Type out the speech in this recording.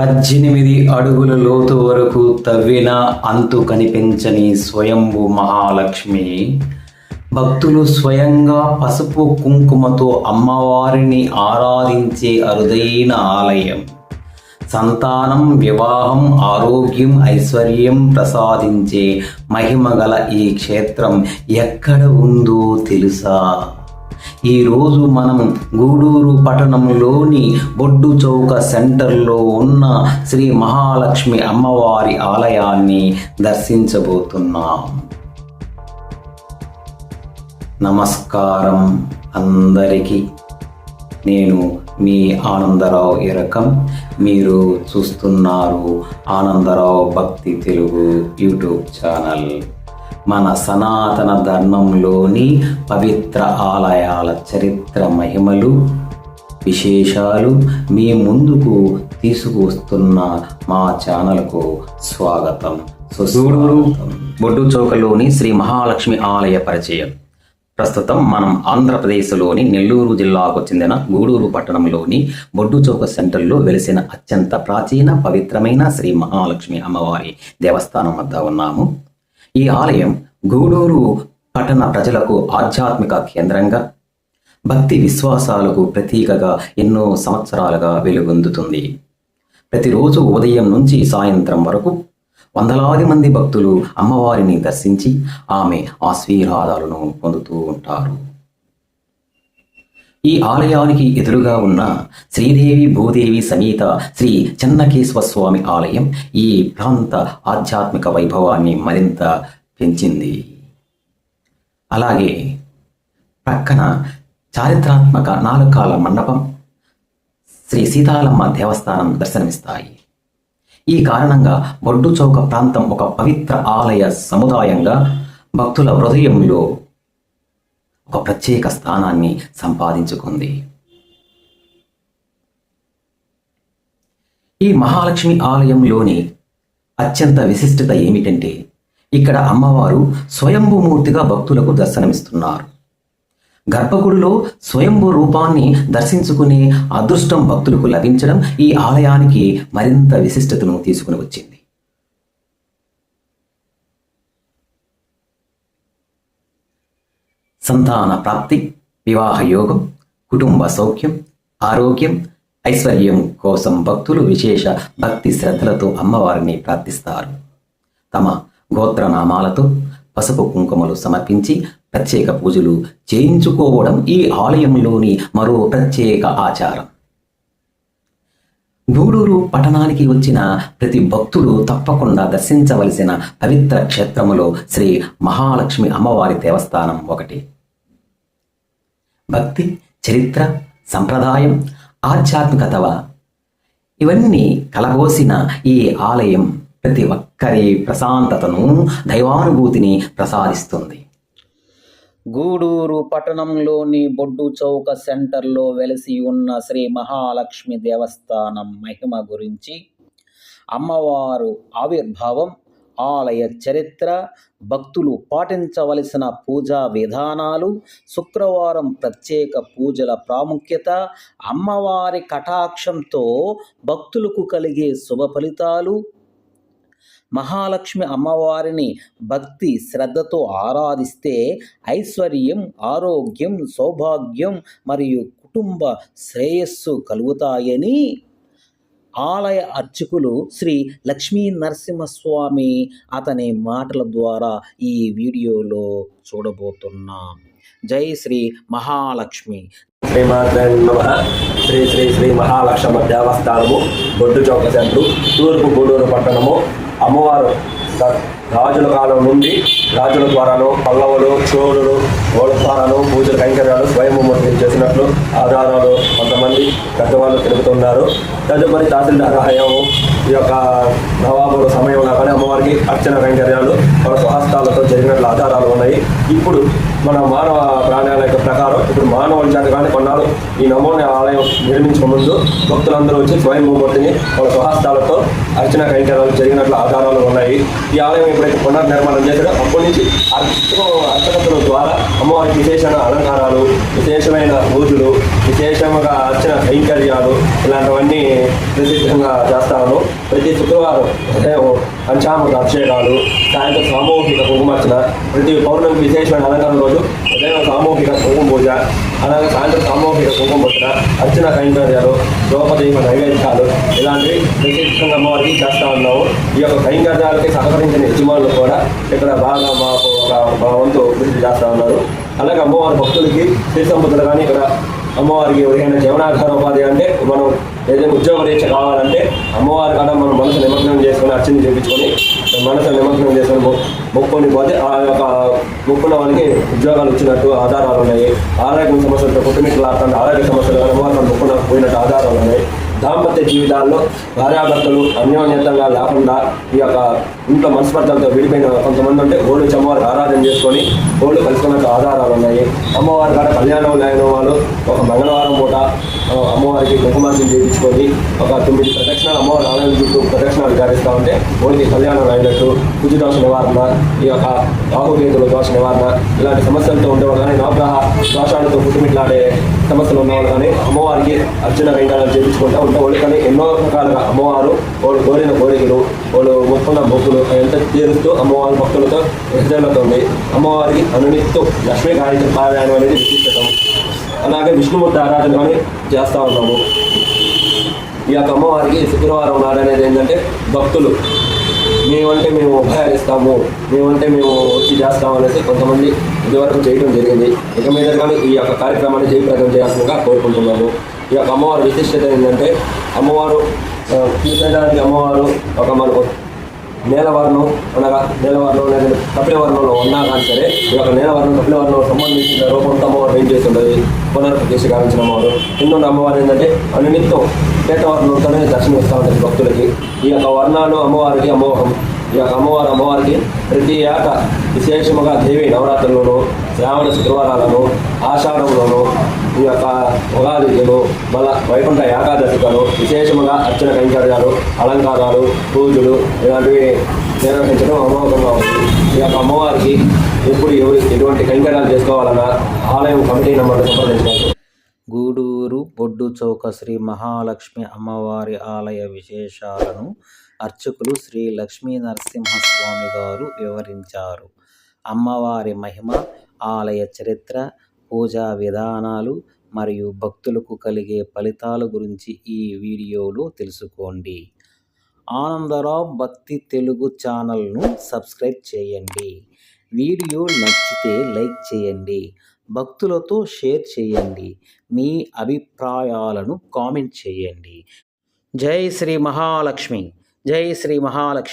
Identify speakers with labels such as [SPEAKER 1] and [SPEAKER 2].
[SPEAKER 1] 18 అడుగుల లోతు వరకు తవ్విన అంతు కనిపించని స్వయంభూ మహాలక్ష్మి భక్తులు స్వయంగా పసుపు కుంకుమతో అమ్మవారిని ఆరాధించే అరుదైన ఆలయం. సంతానం, వివాహం, ఆరోగ్యం, ఐశ్వర్యం ప్రసాదించే మహిమగల ఈ క్షేత్రం ఎక్కడ ఉందో తెలుసా? ఈరోజు మనం గూడూరు పట్టణంలోని బొడ్డు చౌక సెంటర్లో ఉన్న శ్రీ మహాలక్ష్మి అమ్మవారి ఆలయాన్ని దర్శించబోతున్నాం. నమస్కారం అందరికీ. నేను మీ ఆనందరావు ఇరకం. మీరు చూస్తున్నారు ఆనందరావు భక్తి తెలుగు యూట్యూబ్ ఛానల్. మన సనాతన ధర్మంలోని పవిత్ర ఆలయాల చరిత్ర, మహిమలు, విశేషాలు మీ ముందుకు తీసుకువస్తున్న మా ఛానల్కు స్వాగతం. గూడూరు బొడ్డు చౌకలోని శ్రీ మహాలక్ష్మి ఆలయ పరిచయం. ప్రస్తుతం మనం ఆంధ్రప్రదేశ్లోని నెల్లూరు జిల్లాకు చెందిన గూడూరు పట్టణంలోని బొడ్డు చౌక సెంటర్లో వెలిసిన అత్యంత ప్రాచీన పవిత్రమైన శ్రీ మహాలక్ష్మి అమ్మవారి దేవస్థానం వద్ద ఉన్నాము. ఈ ఆలయం గూడూరు పట్టణ ప్రజలకు ఆధ్యాత్మిక కేంద్రంగా, భక్తి విశ్వాసాలకు ప్రతీకగా ఎన్నో సంవత్సరాలుగా వెలుగొందుతుంది. ప్రతిరోజు ఉదయం నుంచి సాయంత్రం వరకు వందలాది మంది భక్తులు అమ్మవారిని దర్శించి ఆమె ఆశీర్వాదాలను పొందుతూ ఉంటారు. ఈ ఆలయానికి ఎదురుగా ఉన్న శ్రీదేవి భూదేవి సమేత శ్రీ చెన్నకేశవ స్వామి ఆలయం ఈ ప్రాంత ఆధ్యాత్మిక వైభవాన్ని మరింత పెంచింది. అలాగే ప్రక్కన చారిత్రాత్మక నాలుకాల మండపం, శ్రీ సీతాలమ్మ దేవస్థానం దర్శనమిస్తాయి. ఈ కారణంగా బొడ్డు చౌక ప్రాంతం ఒక పవిత్ర ఆలయ సముదాయంగా భక్తుల హృదయంలో ఒక ప్రత్యేక స్థానాన్ని సంపాదించుకుంది. ఈ మహాలక్ష్మి ఆలయంలోని అత్యంత విశిష్టత ఏమిటంటే, ఇక్కడ అమ్మవారు స్వయంభూమూర్తిగా భక్తులకు దర్శనమిస్తున్నారు. గర్భగుడిలో స్వయంభూ రూపాన్ని దర్శించుకునే అదృష్టం భక్తులకు లభించడం ఈ ఆలయానికి మరింత విశిష్టతను తీసుకుని వచ్చింది. సంతాన ప్రాప్తి, వివాహ యోగం, కుటుంబ సౌఖ్యం, ఆరోగ్యం, ఐశ్వర్యం కోసం భక్తులు విశేష భక్తి శ్రద్ధలతో అమ్మవారిని ప్రార్థిస్తారు. తమ గోత్రనామాలతో పసుపు కుంకుమలు సమర్పించి ప్రత్యేక పూజలు చేయించుకోవడం ఈ ఆలయంలోని మరో ప్రత్యేక ఆచారం. గూడూరు పట్టణానికి వచ్చిన ప్రతి భక్తుడు తప్పకుండా దర్శించవలసిన పవిత్ర క్షేత్రములో శ్రీ మహాలక్ష్మి అమ్మవారి దేవస్థానం ఒకటి. భక్తి, చరిత్ర, సంప్రదాయం, ఆధ్యాత్మికత ఇవన్నీ కలబోసిన ఈ ఆలయం ప్రతి ఒక్కరి ప్రశాంతతను, దైవానుభూతిని ప్రసాదిస్తుంది. గూడూరు పట్టణంలోని బొడ్డు చౌక సెంటర్లో వెలిసి ఉన్న శ్రీ మహాలక్ష్మి దేవస్థానం మహిమ గురించి, అమ్మవారు ఆవిర్భావం, ఆలయ చరిత్ర, భక్తులు పాటించవలసిన పూజా విధానాలు, శుక్రవారం ప్రత్యేక పూజల ప్రాముఖ్యత, అమ్మవారి కటాక్షంతో భక్తులకు కలిగే శుభ ఫలితాలు, మహాలక్ష్మి అమ్మవారిని భక్తి శ్రద్ధతో ఆరాధిస్తే ఐశ్వర్యం, ఆరోగ్యం, సౌభాగ్యం మరియు కుటుంబ శ్రేయస్సు కలుగుతాయని ఆలయ అర్చకులు శ్రీ లక్ష్మీ నరసింహస్వామి అతని మాటల ద్వారా ఈ వీడియోలో చూడబోతున్నాం. జై శ్రీ మహాలక్ష్మి.
[SPEAKER 2] శ్రీ శ్రీ శ్రీ మహాలక్ష్మ దేవస్థానము, బొడ్డు చౌక సెంటర్, తూర్పు గూడూరు పట్టణము. అమ్మవారు రాజుల కాలం నుండి రాజుల ద్వారాను, పల్లవులు, చోళులు, వాళ్ళ ద్వారాను పూజలు కైంకర్యాలు స్వయంభూమూర్తి చేసినట్లు ఆధారాలు కొంతమంది పెద్దవాళ్ళు తెలుపుతున్నారు. తదుపరి తహసీల్దార్ హయాము ఈ యొక్క నవాబుల సమయంలో కానీ అమ్మవారికి అర్చన కైంకర్యాలు వాళ్ళ స్వహస్తాలతో జరిగినట్లు ఆధారాలు ఉన్నాయి. ఇప్పుడు మన మానవ ప్రాణాల యొక్క ప్రకారం ఇప్పుడు మానవుల చేత కానీ కొన్నాళ్ళు ఈ నమూనా ఆలయం నిర్మించక ముందు భక్తులందరూ వచ్చి స్వయంభూమూర్తిని వాళ్ళ స్వహస్తాలతో అర్చన కైంకర్యాలు జరిగినట్లు ఆధారాలు ఉన్నాయి. ఈ ఆలయం ఎప్పుడైతే పునర్నిర్మాణం చేశారో అప్పటి నుంచి అర్చకతుల ద్వారా అమ్మవారికి విశేషమైన అలంకారాలు, విశేషమైన పూజలు, విశేషంగా అర్చన కైంకర్యాలు ఇలాంటివన్నీ ప్రసిద్ధంగా చేస్తాను. ప్రతి శుక్రవారం ఉదయం పంచామృత అభిషేకాలు, సాయంత్రం సామూహిక కుంకుమార్చన, ప్రతి పౌర్ణమికి విశేషమైన అలంకారం రోజు ఉదయం సామూహిక కుంకుమ పూజ, అలాగే సాయంత్రం సామూహిక కుంకుమ పూజ, అర్చన కైంకర్యాలు, ద్రౌపదీప నైవేద్యాలు ఇలాంటివి ప్రసిద్ధంగా అమ్మవారికి చేస్తూ ఉన్నాము. ఈ యొక్క కైంకర్యాలకి సహకరించిన యజమానులు కూడా ఇక్కడ బాగా మాకు ఒక వంతు కృషి చేస్తూ ఉన్నారు. అలాగే అమ్మవారి భక్తులకి శ్రీ సంపదలు కానీ ఇక్కడ అమ్మవారికి ఎవరికైనా జీవనాధార ఉపాధి అంటే మనం ఏదైనా ఉద్యోగ రీక్ష కావాలంటే అమ్మవారి కాడ మనం మనసు నిమగ్నం చేసుకొని అర్చన చేయించుకొని మనసు నిమగ్నం చేసుకొని మొక్కుని పోతే ఆ యొక్క మొక్కున్న వాళ్ళకి ఉద్యోగాలు ఇచ్చినట్టు ఆధారాలు ఉన్నాయి. ఆరోగ్య సమస్యలతో కుటుంబీకులు ఆరోగ్య సమస్యలు అమ్మవారు మొక్కున పోయినట్టు ఆధారాలు ఉన్నాయి. దాంపత్య జీవితాల్లో భార్యాభర్తలు అన్యోన్యతంగా లేకుండా ఈ యొక్క ఇంట్లో మనస్పర్ధలతో విడిపోయిన కొంతమంది ఉంటే ఓళ్ళు అమ్మవారికి ఆరాధన చేసుకొని ఓళ్ళు కలుసుకున్నట్టు ఆధారాలు ఉన్నాయి. అమ్మవారి కాడ కళ్యాణం లేని వాళ్ళు ఒక మంగళవారం పూట అమ్మవారికి కుంకుమార్చన చేయించుకొని ఒక 9 ప్రదక్షిణాలు అమ్మవారి ఆలయం చుట్టూ ప్రదక్షిణాలు గారిస్తూ ఉంటే ఓళ్ళకి కళ్యాణం అయినట్టు, కుజు దోష నివారణ, ఈ యొక్క రాహుకేతుల దోష నివారణ ఇలాంటి సమస్యలతో ఉండేవాళ్ళు కానీ నవగ్రహ దోషాలతో కుటుంబిట్లాడే సమస్యలు ఉన్నవాళ్ళు కానీ అమ్మవారికి అర్చన కైంకర్యాలు చేయించుకుంటూ ఉంటే వాళ్ళు కానీ ఎన్నో రకాలుగా అమ్మవారు వాళ్ళు కోరిన కోరికలు, వాళ్ళు మొక్కున్న మొక్కులు ఎంత తీరుస్తూ అమ్మవారి భక్తులతో హృదయాలతో అమ్మవారికి అనునిత్యం లక్ష్మీ గాయత్రి పారాయణం అనేది విశిష్టం. అలాగే విష్ణుమూర్తి ఆరాధన కానీ చేస్తూ ఉన్నాము. ఈ యొక్క అమ్మవారికి శుక్రవారం నాడు అనేది ఏంటంటే భక్తులు మేమంటే మేము ఉపయోగిస్తాము, మేమంటే మేము వచ్చి చేస్తాము అనేసి కొంతమంది ఇదివరకు చేయడం జరిగింది. ఇక మీద కానీ ఈ యొక్క కార్యక్రమాన్ని జయప్రదం చేయాల్సిందిగా కోరుకుంటున్నాము. ఈ యొక్క అమ్మవారి విశిష్టత ఏంటంటే అమ్మవారు చూసేదానికి అమ్మవారు ఒక మనకు నీలవర్ణం అనగా నీలవర్ణం లేదా కపిలవర్ణంలో ఉన్నా కానీ సరే ఈ యొక్క నీలవర్ణం కపిలవర్ణం సంబంధించిన రూపంతో అమ్మవారు ఏం చేస్తుంటుంది పునర్ప్రతిష్ఠ గావించిన అమ్మవారు. ఎన్నో అమ్మవారు ఏంటంటే అనునిత్యం పేటవర్ణంతోనే దర్శనం ఇస్తూ ఉంటుంది భక్తులకి. ఈ యొక్క వర్ణాలు అమ్మవారికి అమోహం. ఈ యొక్క అమ్మవారికి ప్రతి ఏటా విశేషముగా దేవి నవరాత్రులను, శ్రావణ శుక్రవారాలను, ఆషాఢంలోను, ఈ యొక్క ఉగాదిలో మళ్ళా వైకుంఠ ఏకాదశికను విశేషముగా అర్చన కైంకర్యాలు, అలంకారాలు, పూజలు ఇలాంటివి నిర్వహించడం అమోఘంగా ఉంది. ఈ యొక్క అమ్మవారికి ఎప్పుడు ఎటువంటి కైంకర్యాలు చేసుకోవాలన్నా ఆలయం కమిటీ నెంబర్ను సంప్రదించవచ్చు.
[SPEAKER 3] గూడూరు బొడ్డు చౌక శ్రీ మహాలక్ష్మి అమ్మవారి ఆలయ విశేషాలను అర్చకులు శ్రీ లక్ష్మీ నరసింహస్వామి గారు వివరించారు. అమ్మవారి మహిమ, ఆలయ చరిత్ర, పూజా విధానాలు మరియు భక్తులకు కలిగే ఫలితాల గురించి ఈ వీడియోలో తెలుసుకోండి. ఆనందరావు భక్తి తెలుగు ఛానల్ను సబ్స్క్రైబ్ చేయండి. వీడియో నచ్చితే లైక్ చేయండి, భక్తులతో షేర్ చేయండి, మీ అభిప్రాయాలను కామెంట్ చేయండి. జై శ్రీ మహాలక్ష్మి, జై శ్రీ మహాలక్ష్మి.